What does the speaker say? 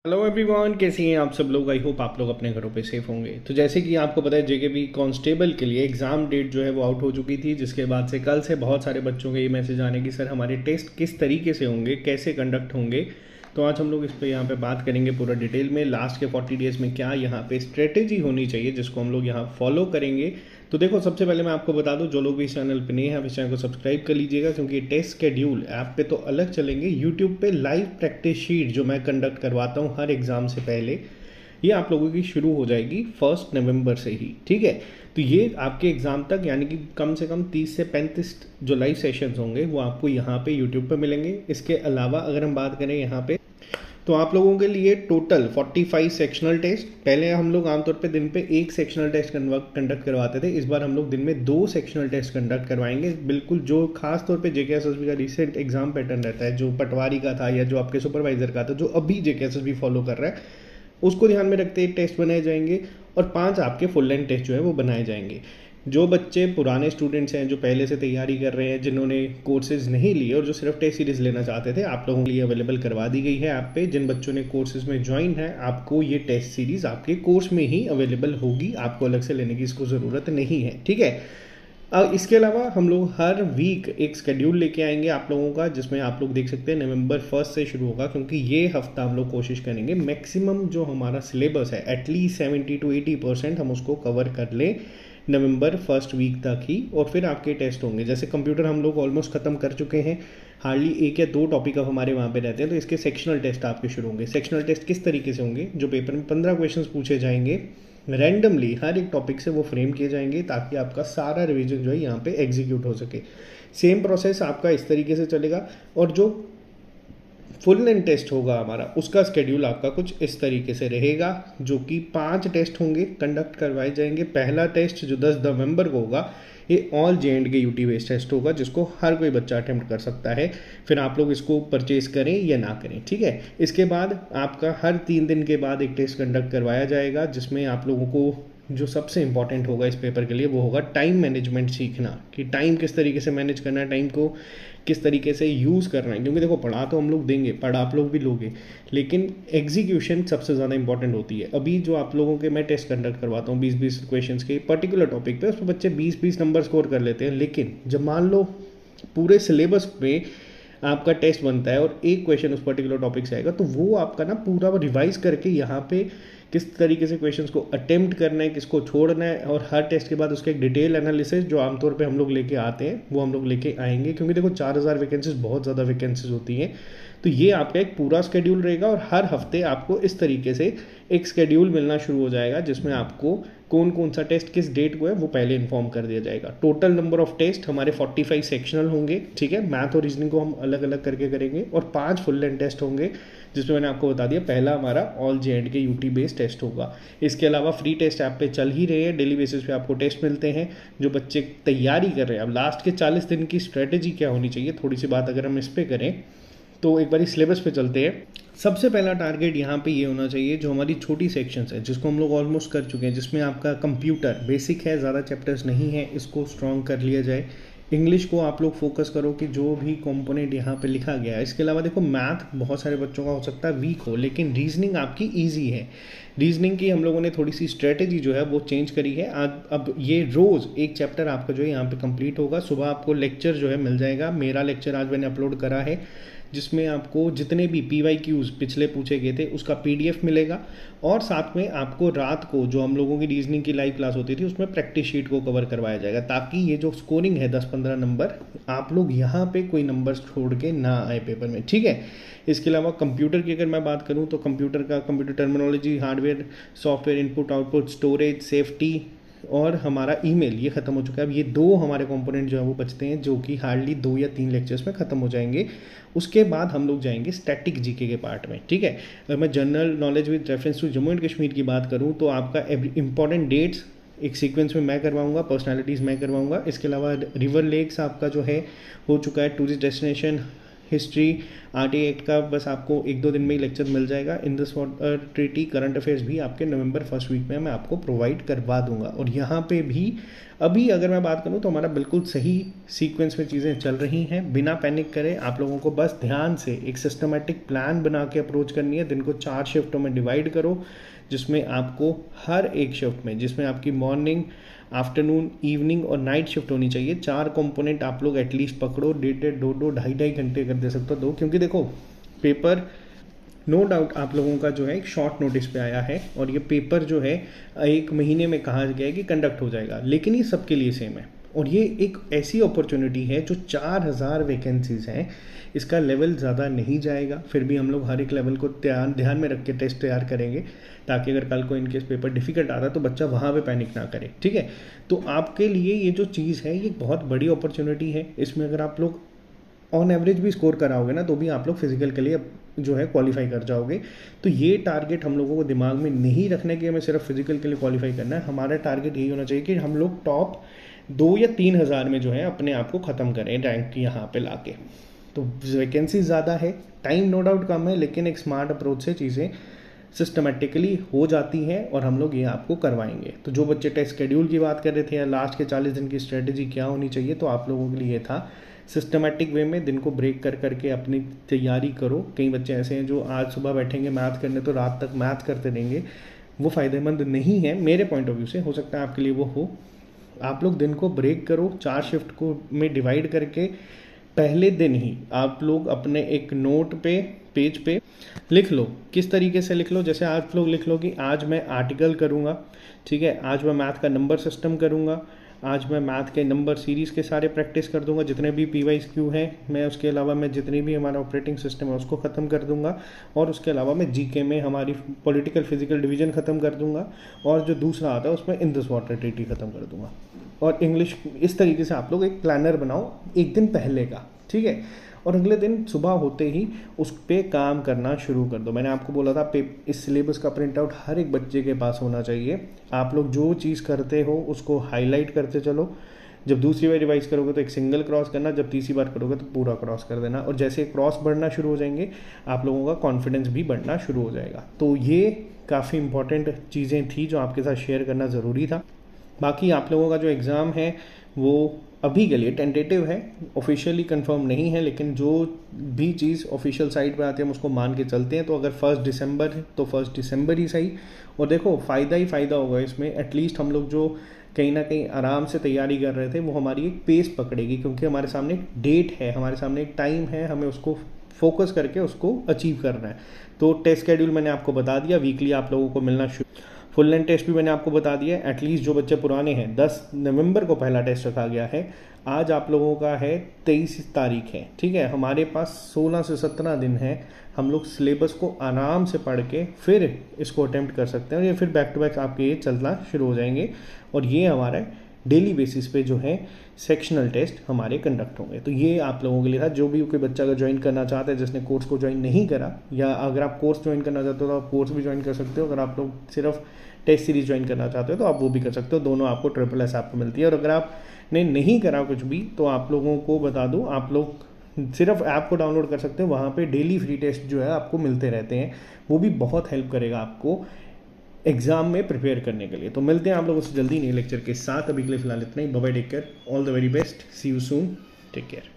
Hello everyone, कैसे हैं आप सब लोग। आई होप आप लोग अपने घरों पे सेफ होंगे। तो जैसे कि आपको पता है, जेकेपी कांस्टेबल के लिए एग्ज़ाम डेट जो है वो आउट हो चुकी थी, जिसके बाद से कल से बहुत सारे बच्चों के ये मैसेज आने की सर हमारे टेस्ट किस तरीके से होंगे, कैसे कंडक्ट होंगे। तो आज हम लोग इस पे यहाँ पे बात करेंगे पूरा डिटेल में। लास्ट के 40 डेज़ में क्या यहाँ पे स्ट्रेटेजी होनी चाहिए जिसको हम लोग यहाँ फॉलो करेंगे। तो देखो, सबसे पहले मैं आपको बता दूं, जो लोग भी इस चैनल पे नए हैं इस चैनल को सब्सक्राइब कर लीजिएगा, क्योंकि टेस्ट शेड्यूल ऐप पे तो अलग चलेंगे, यूट्यूब पे लाइव प्रैक्टिस शीट जो मैं कंडक्ट करवाता हूँ हर एग्ज़ाम से पहले, ये आप लोगों की शुरू हो जाएगी 1 नवंबर से ही। ठीक है, तो ये आपके एग्ज़ाम तक यानी कि कम से कम 30 से 35 जो लाइव सेशंस होंगे वो आपको यहाँ पे यूट्यूब पे मिलेंगे। इसके अलावा अगर हम बात करें यहाँ पे, तो आप लोगों के लिए टोटल 45 सेक्शनल टेस्ट। पहले हम लोग आमतौर पे दिन पे एक सेक्शनल टेस्ट कंडक्ट करवाते थे, इस बार हम लोग दिन में 2 सेक्शनल टेस्ट कंडक्ट करवाएंगे। बिल्कुल जो खास तौर पे जेकेएसएसबी का रिसेंट एग्जाम पैटर्न रहता है, जो पटवारी का था या जो आपके सुपरवाइजर का था, जो अभी जेकेएसएसबी फॉलो कर रहा है, उसको ध्यान में रखते एक टेस्ट बनाए जाएंगे और 5 आपके फुल लेंथ टेस्ट जो है वो बनाए जाएंगे। जो बच्चे पुराने स्टूडेंट्स हैं, जो पहले से तैयारी कर रहे हैं, जिन्होंने कोर्सेज नहीं लिए और जो सिर्फ टेस्ट सीरीज लेना चाहते थे, आप लोगों के लिए अवेलेबल करवा दी गई है ऐप पे। जिन बच्चों ने कोर्सेज में ज्वाइन है, आपको ये टेस्ट सीरीज आपके कोर्स में ही अवेलेबल होगी, आपको अलग से लेने की इसको ज़रूरत नहीं है। ठीक है, अब इसके अलावा हम लोग हर वीक एक स्केड्यूल लेके आएंगे आप लोगों का, जिसमें आप लोग देख सकते हैं नवंबर 1 से शुरू होगा, क्योंकि ये हफ्ता हम लोग कोशिश करेंगे मैक्सिमम जो हमारा सिलेबस है एटलीस्ट 70 to 80% हम उसको कवर कर लें नवंबर 1 वीक तक ही। और फिर आपके टेस्ट होंगे। जैसे कंप्यूटर हम लोग ऑलमोस्ट ख़त्म कर चुके हैं, हार्डली 1 या 2 टॉपिक अब हमारे वहाँ पे रहते हैं, तो इसके सेक्शनल टेस्ट आपके शुरू होंगे। सेक्शनल टेस्ट किस तरीके से होंगे, जो पेपर में 15 क्वेश्चन पूछे जाएंगे रैंडमली, हर एक टॉपिक से वो फ्रेम किए जाएंगे, ताकि आपका सारा रिवीजन जो है यहाँ पे एग्जीक्यूट हो सके। सेम प्रोसेस आपका इस तरीके से चलेगा। और जो फुल लेंथ टेस्ट होगा हमारा, उसका स्केड्यूल आपका कुछ इस तरीके से रहेगा, जो कि 5 टेस्ट होंगे, कंडक्ट करवाए जाएंगे। पहला टेस्ट जो 10 नवंबर को होगा, ये all JNK UT based test होगा, जिसको हर कोई बच्चा अटेम्प्ट कर सकता है। फिर आप लोग इसको परचेज करें या ना करें। ठीक है, इसके बाद आपका हर 3 दिन के बाद एक टेस्ट कंडक्ट करवाया जाएगा, जिसमें आप लोगों को जो सबसे इंपॉर्टेंट होगा इस पेपर के लिए वो होगा टाइम मैनेजमेंट सीखना, कि टाइम किस तरीके से मैनेज करना है, टाइम को किस तरीके से यूज़ करना है। क्योंकि देखो, पढ़ा तो हम लोग देंगे, पढ़ा आप लोग भी लोगे, लेकिन एग्जीक्यूशन सबसे ज़्यादा इंपॉर्टेंट होती है। अभी जो आप लोगों के मैं टेस्ट कंडक्ट करवाता हूँ 20-20 क्वेश्चन के पर्टिकुलर टॉपिक पे, उस पर बच्चे 20-20 नंबर स्कोर कर लेते हैं। लेकिन जब मान लो पूरे सिलेबस में आपका टेस्ट बनता है और एक क्वेश्चन उस पर्टिकुलर टॉपिक से आएगा, तो वो आपका ना पूरा रिवाइज करके यहाँ पे किस तरीके से क्वेश्चंस को अटेम्प्ट करना है, किसको छोड़ना है, और हर टेस्ट के बाद उसका एक डिटेल एनालिसिस जो आमतौर पे हम लोग लेके आते हैं वो हम लोग लेके आएंगे। क्योंकि देखो, 4000 वैकेंसीज बहुत ज़्यादा वैकेंसीज होती हैं, तो ये आपका एक पूरा स्केड्यूल रहेगा। और हर हफ्ते आपको इस तरीके से एक स्केड्यूल मिलना शुरू हो जाएगा, जिसमें आपको कौन कौन सा टेस्ट किस डेट को है वो पहले इन्फॉर्म कर दिया जाएगा। टोटल नंबर ऑफ टेस्ट हमारे 45 सेक्शनल होंगे। ठीक है, मैथ और रीजनिंग को हम अलग अलग करके करेंगे, और 5 फुल लेंथ टेस्ट होंगे, जिसमें मैंने आपको बता दिया पहला हमारा all JNK UT based test होगा। इसके अलावा फ्री टेस्ट ऐप पे चल ही रहे हैं, डेली बेसिस पे आपको टेस्ट मिलते हैं। जो बच्चे तैयारी कर रहे हैं, अब लास्ट के 40 दिन की स्ट्रेटेजी क्या होनी चाहिए, थोड़ी सी बात अगर हम इस पर करें, तो एक बार सिलेबस पे चलते हैं। सबसे पहला टारगेट यहाँ पे ये होना चाहिए, जो हमारी छोटी सेक्शंस है जिसको हम लोग ऑलमोस्ट कर चुके हैं, जिसमें आपका कंप्यूटर बेसिक है, ज़्यादा चैप्टर्स नहीं है, इसको स्ट्रॉन्ग कर लिया जाए। इंग्लिश को आप लोग फोकस करो कि जो भी कंपोनेंट यहाँ पे लिखा गया है। इसके अलावा देखो, मैथ बहुत सारे बच्चों का हो सकता है वीक हो, लेकिन रीजनिंग आपकी ईजी है। रीजनिंग की हम लोगों ने थोड़ी सी स्ट्रेटेजी जो है वो चेंज करी है। आज अब ये रोज़ एक चैप्टर आपका जो है यहाँ पे कंप्लीट होगा। सुबह आपको लेक्चर जो है मिल जाएगा, मेरा लेक्चर आज मैंने अपलोड करा है, जिसमें आपको जितने भी PYQs पिछले पूछे गए थे उसका PDF मिलेगा। और साथ में आपको रात को जो हम लोगों की रीजनिंग की लाइव क्लास होती थी, उसमें प्रैक्टिस शीट को कवर करवाया जाएगा, ताकि ये जो स्कोरिंग है 10-15 नंबर, आप लोग यहाँ पे कोई नंबर छोड़ के ना आए पेपर में। ठीक है, इसके अलावा कंप्यूटर की अगर मैं बात करूँ, तो computer terminology, hardware, software, input output, storage, safety और हमारा ईमेल, ये खत्म हो चुका है। अब ये 2 हमारे कंपोनेंट जो है वो बचते हैं, जो कि हार्डली 2 या 3 लेक्चर्स में खत्म हो जाएंगे। उसके बाद हम लोग जाएंगे स्टैटिक जीके के पार्ट में। ठीक है, अगर मैं general knowledge with reference to Jammu and Kashmir की बात करूँ, तो आपका इंपॉर्टेंट डेट्स एक सीक्वेंस में मैं करवाऊंगा, पर्सनालिटीज़ मैं करवाऊंगा। इसके अलावा रिवर लेक्स आपका जो है हो चुका है, tourist destination, history, RTA act का बस आपको 1-2 दिन में ही लेक्चर मिल जाएगा। Indus water treaty current affairs भी आपके नवंबर फर्स्ट वीक में मैं आपको प्रोवाइड करवा दूंगा। और यहाँ पे भी अभी अगर मैं बात करूँ तो हमारा बिल्कुल सही सीक्वेंस में चीज़ें चल रही हैं, बिना पैनिक करे। आप लोगों को बस ध्यान से एक सिस्टमेटिक प्लान बना के अप्रोच करनी है। दिन को 4 शिफ्टों में डिवाइड करो, जिसमें आपको हर एक शिफ्ट में, जिसमें आपकी मॉर्निंग, आफ्टरनून, इवनिंग और नाइट शिफ्ट होनी चाहिए, 4 कंपोनेंट आप लोग एटलीस्ट पकड़ो। डेटेड 2-2, 2.5 घंटे कर दे सकते हो 2, क्योंकि देखो पेपर नो डाउट आप लोगों का जो है एक शॉर्ट नोटिस पे आया है और ये पेपर जो है 1 महीने में कहा गया है कि कंडक्ट हो जाएगा, लेकिन ये सबके लिए सेम है। और ये एक ऐसी अपॉर्चुनिटी है जो 4000 वैकेंसीज हैं, इसका लेवल ज़्यादा नहीं जाएगा। फिर भी हम लोग हर एक लेवल को ध्यान में रख के टेस्ट तैयार करेंगे, ताकि अगर कल को इनकेस पेपर डिफिकल्ट आता है तो बच्चा वहाँ पे पैनिक ना करे, ठीक है। तो आपके लिए ये जो चीज़ है ये बहुत बड़ी अपॉर्चुनिटी है। इसमें अगर आप लोग ऑन एवरेज भी स्कोर कराओगे ना तो भी आप लोग फिजिकल के लिए जो है क्वालिफाई कर जाओगे। तो ये टारगेट हम लोगों को दिमाग में नहीं रखने के हमें सिर्फ फिजिकल के लिए क्वालिफाई करना है। हमारा टारगेट यही होना चाहिए कि हम लोग टॉप 2 या 3 हज़ार में जो है अपने आप को ख़त्म करें रैंक यहाँ पे लाके। तो वैकेंसी ज़्यादा है, टाइम नो डाउट कम है, लेकिन एक स्मार्ट अप्रोच से चीज़ें सिस्टमेटिकली हो जाती हैं और हम लोग ये आपको करवाएंगे। तो जो बच्चे टेस्ट शेड्यूल की बात कर रहे थे या लास्ट के 40 दिन की स्ट्रेटेजी क्या होनी चाहिए, तो आप लोगों के लिए था सिस्टमेटिक वे में दिन को ब्रेक कर करके अपनी तैयारी करो। कई बच्चे ऐसे हैं जो आज सुबह बैठेंगे मैथ करने तो रात तक मैथ करते रहेंगे, वो फ़ायदेमंद नहीं है मेरे पॉइंट ऑफ व्यू से। हो सकता है आपके लिए वो हो। आप लोग दिन को ब्रेक करो, 4 शिफ्ट को में डिवाइड करके पहले दिन ही आप लोग अपने एक नोट पे, पेज पे लिख लो। किस तरीके से लिख लो, जैसे आप लोग लिख लो कि आज मैं आर्टिकल करूँगा, ठीक है, आज मैं मैथ का नंबर सिस्टम करूँगा, आज मैं मैथ के नंबर सीरीज़ के सारे प्रैक्टिस कर दूंगा, जितने भी PYQ हैं मैं, उसके अलावा मैं जितनी भी हमारा ऑपरेटिंग सिस्टम है उसको ख़त्म कर दूंगा, और उसके अलावा मैं GK में हमारी पॉलिटिकल फिजिकल डिवीजन ख़त्म कर दूंगा, और जो दूसरा आता है उसमें इंडस वाटर ट्रीटी ख़त्म कर दूंगा, और इंग्लिश। इस तरीके से आप लोग एक प्लानर बनाओ एक दिन पहले का, ठीक है, और अगले दिन सुबह होते ही उस पर काम करना शुरू कर दो। मैंने आपको बोला था इस सिलेबस का प्रिंट आउट हर एक बच्चे के पास होना चाहिए। आप लोग जो चीज़ करते हो उसको हाईलाइट करते चलो। जब दूसरी बार रिवाइज करोगे तो एक सिंगल क्रॉस करना, जब तीसरी बार करोगे तो पूरा क्रॉस कर देना, और जैसे क्रॉस बढ़ना शुरू हो जाएंगे आप लोगों का कॉन्फिडेंस भी बढ़ना शुरू हो जाएगा। तो ये काफ़ी इंपॉर्टेंट चीज़ें थी जो आपके साथ शेयर करना ज़रूरी था। बाकी आप लोगों का जो एग्ज़ाम है वो अभी के लिए टेंटेटिव है, ऑफिशियली कंफर्म नहीं है, लेकिन जो भी चीज़ ऑफिशियल साइट पे आती है हम उसको मान के चलते हैं। तो अगर 1 दिसंबर है तो 1 दिसंबर ही सही। और देखो फ़ायदा ही फ़ायदा होगा इसमें, एटलीस्ट हम लोग जो कहीं ना कहीं आराम से तैयारी कर रहे थे वो हमारी एक पेस पकड़ेगी, क्योंकि हमारे सामने एक डेट है, हमारे सामने एक टाइम है, हमें उसको फोकस करके उसको अचीव करना है। तो टेस्ट शेड्यूल मैंने आपको बता दिया, वीकली आप लोगों को मिलना शुरू। फुल लेंथ टेस्ट भी मैंने आपको बता दिया है। एटलीस्ट जो बच्चे पुराने हैं, 10 नवंबर को पहला टेस्ट रखा गया है, आज आप लोगों का है 23 तारीख है, ठीक है। हमारे पास 16 से 17 दिन है, हम लोग सिलेबस को आराम से पढ़ के फिर इसको अटेम्प्ट कर सकते हैं, और ये फिर बैक टू बैक आपके ये चलना शुरू हो जाएंगे। और ये हमारा डेली बेसिस पे जो है सेक्शनल टेस्ट हमारे कंडक्ट होंगे। तो ये आप लोगों के लिए था। जो भी कोई बच्चा अगर ज्वाइन करना चाहता है, जिसने कोर्स को ज्वाइन नहीं करा, या अगर आप कोर्स ज्वाइन करना चाहते हो तो आप कोर्स भी ज्वाइन कर सकते हो। अगर आप लोग सिर्फ टेस्ट सीरीज ज्वाइन करना चाहते हो तो आप वो भी कर सकते हो। दोनों आपको SSS ऐप पर मिलती है। और अगर आपने नहीं करा कुछ भी तो आप लोगों को बता दूँ, आप लोग सिर्फ ऐप को डाउनलोड कर सकते हो, वहाँ पे डेली फ्री टेस्ट जो है आपको मिलते रहते हैं, वो भी बहुत हेल्प करेगा आपको एग्जाम में प्रिपेयर करने के लिए। तो मिलते हैं आप लोगों से जल्दी नए लेक्चर के साथ। अभी के लिए फिलहाल इतना ही। Bye bye, take care, all the very best, see you soon, take care.